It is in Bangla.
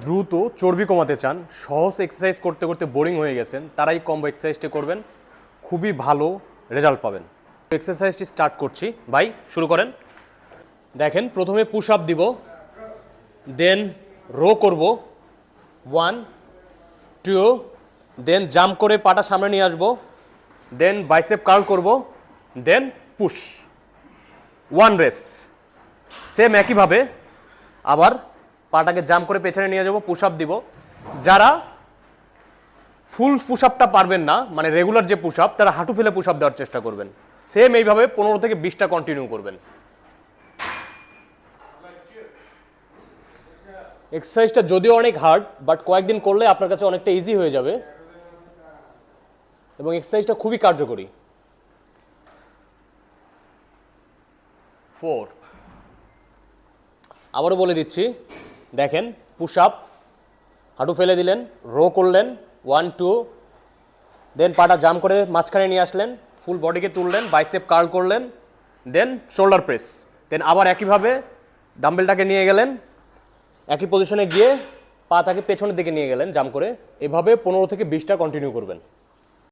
দ্রুত চর্বি কমাতে চান, সহজ এক্সারসাইজ করতে করতে বোরিং হয়ে গেছেন, তারাই কম্বো এক্সারসাইজটি করবেন, খুবই ভালো রেজাল্ট পাবেন। এক্সারসাইজটি স্টার্ট করছি, ভাই শুরু করেন। দেখেন প্রথমে পুশ আপ দিব, দেন রো করব 1 2, দেন জাম্প করে পাটা সামনে নিয়ে আসবো, দেন বাইসেপ কার্ল করব, দেন পুশ 1 reps। সেম একইভাবে আবার পাটাকে জাম্প করে পেছনে নিয়ে যাব, পুশ আপ দিব। যারা ফুল পুশ আপটা পারবেন না, মানে রেগুলার যে পুশ আপ, তারা হাঁটু ফেলে পুশ আপ দেওয়ার চেষ্টা করবেন। সেম এইভাবে 15 থেকে 20টা কন্টিনিউ করবেন। এক্সারসাইজটা যদিও অনেক হার্ড, বাট কয়েকদিন করলে আপনার কাছে অনেকটা ইজি হয়ে যাবে এবং এক্সারসাইজটা খুবই কার্যকরী। 4, আবারও বলে দিচ্ছি, দেখেন পুশ আপ, হাঁটু ফেলে দিলেন, রো করলেন 1 2, দেন পাটা জাম্প করে মাঝখানে নিয়ে আসলেন, ফুল বডিকে তুললেন, বাইসেপ কার্ল করলেন, দেন শোল্ডার প্রেস, দেন আবার একইভাবে ডাম্বেলটাকে নিয়ে গেলেন, একই পজিশনে গিয়ে পা তাকে পেছনের দিকে নিয়ে গেলেন জাম্প করে। এভাবে 15 থেকে 20টা কন্টিনিউ করবেন।